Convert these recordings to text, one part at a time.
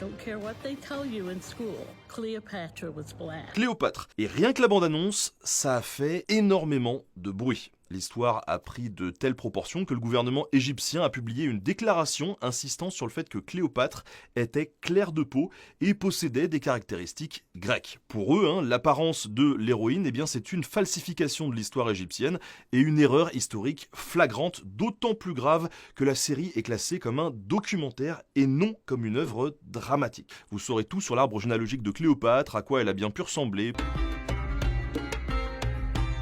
don't care what they tell you in school. Cleopatra was black. Cléopâtre. Et rien que la bande-annonce, ça a fait énormément de bruit. L'histoire a pris de telles proportions que le gouvernement égyptien a publié une déclaration insistant sur le fait que Cléopâtre était claire de peau et possédait des caractéristiques grecques. Pour eux, l'apparence de l'héroïne, c'est une falsification de l'histoire égyptienne et une erreur historique flagrante, d'autant plus grave que la série est classée comme un documentaire et non comme une œuvre dramatique. Vous saurez tout sur l'arbre généalogique de Cléopâtre, à quoi elle a bien pu ressembler.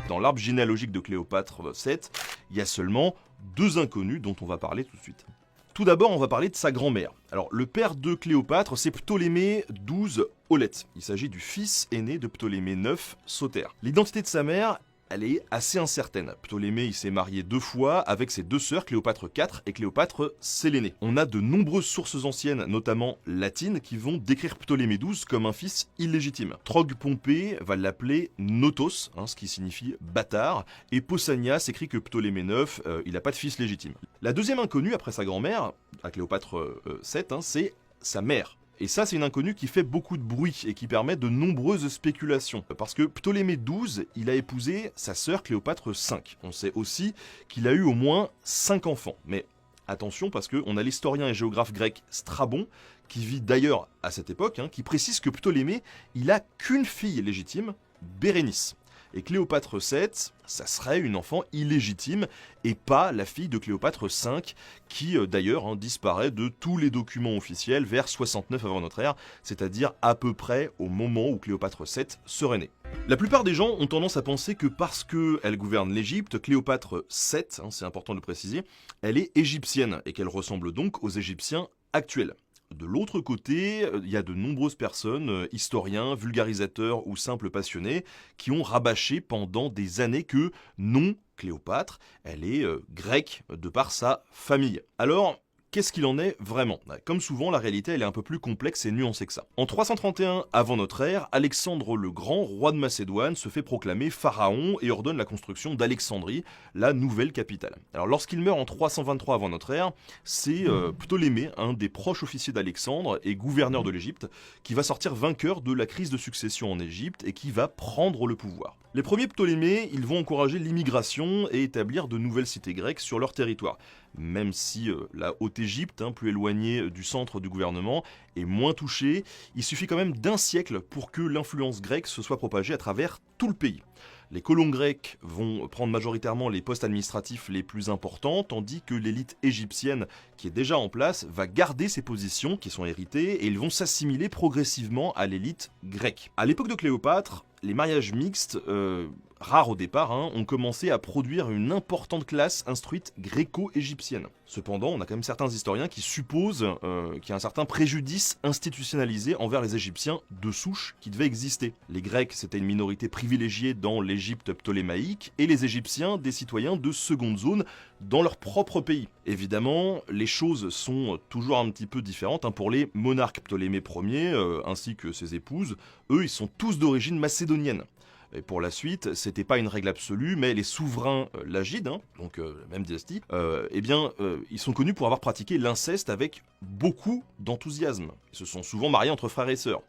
Dans l'arbre généalogique de Cléopâtre VII, il y a seulement 2 inconnus dont on va parler tout de suite. Tout d'abord, on va parler de sa grand-mère. Alors, le père de Cléopâtre, c'est Ptolémée XII Aulète. Il s'agit du fils aîné de Ptolémée IX Sotère. L'identité de sa mère, elle est assez incertaine. Ptolémée, il s'est marié 2 fois avec ses 2 sœurs, Cléopâtre IV et Cléopâtre Sélénée. On a de nombreuses sources anciennes, notamment latines, qui vont décrire Ptolémée XII comme un fils illégitime. Trogue Pompée va l'appeler Notos, ce qui signifie bâtard, et Pausanias écrit que Ptolémée IX, il n'a pas de fils légitime. La deuxième inconnue, après sa grand-mère, à Cléopâtre VII, c'est sa mère. Et ça, c'est une inconnue qui fait beaucoup de bruit et qui permet de nombreuses spéculations. Parce que Ptolémée XII, il a épousé sa sœur Cléopâtre V. On sait aussi qu'il a eu au moins 5 enfants. Mais attention, parce qu'on a l'historien et géographe grec Strabon, qui vit d'ailleurs à cette époque, qui précise que Ptolémée, il a qu'une fille légitime, Bérénice. Et Cléopâtre VII, ça serait une enfant illégitime et pas la fille de Cléopâtre V qui d'ailleurs disparaît de tous les documents officiels vers 69 avant notre ère, c'est-à-dire à peu près au moment où Cléopâtre VII serait née. La plupart des gens ont tendance à penser que parce qu'elle gouverne l'Égypte, Cléopâtre VII, c'est important de le préciser, elle est égyptienne et qu'elle ressemble donc aux Égyptiens actuels. De l'autre côté, il y a de nombreuses personnes, historiens, vulgarisateurs ou simples passionnés, qui ont rabâché pendant des années que non, Cléopâtre, elle est grecque de par sa famille. Alors, qu'est-ce qu'il en est vraiment? Comme souvent, la réalité elle est un peu plus complexe et nuancée que ça. En 331 avant notre ère, Alexandre le Grand, roi de Macédoine, se fait proclamer pharaon et ordonne la construction d'Alexandrie, la nouvelle capitale. Alors lorsqu'il meurt en 323 avant notre ère, c'est Ptolémée, un des proches officiers d'Alexandre et gouverneur de l'Égypte, qui va sortir vainqueur de la crise de succession en Égypte et qui va prendre le pouvoir. Les premiers Ptolémées, ils vont encourager l'immigration et établir de nouvelles cités grecques sur leur territoire. Même si la Haute-Égypte, plus éloignée du centre du gouvernement, est moins touchée, il suffit quand même d'un siècle pour que l'influence grecque se soit propagée à travers tout le pays. Les colons grecs vont prendre majoritairement les postes administratifs les plus importants, tandis que l'élite égyptienne qui est déjà en place va garder ses positions qui sont héritées et ils vont s'assimiler progressivement à l'élite grecque. À l'époque de Cléopâtre, les mariages mixtes, rares au départ, ont commencé à produire une importante classe instruite gréco-égyptienne. Cependant, on a quand même certains historiens qui supposent qu'il y a un certain préjudice institutionnalisé envers les Égyptiens de souche qui devait exister. Les Grecs, c'était une minorité privilégiée dans l'Égypte ptolémaïque, et les Égyptiens, des citoyens de seconde zone dans leur propre pays. Évidemment, les choses sont toujours un petit peu différentes pour les monarques. Ptolémée Ier, ainsi que ses épouses, eux, ils sont tous d'origine macédonienne. Et pour la suite, c'était pas une règle absolue, mais les souverains lagides, donc la même dynastie, ils sont connus pour avoir pratiqué l'inceste avec beaucoup d'enthousiasme. Ils se sont souvent mariés entre frères et sœurs.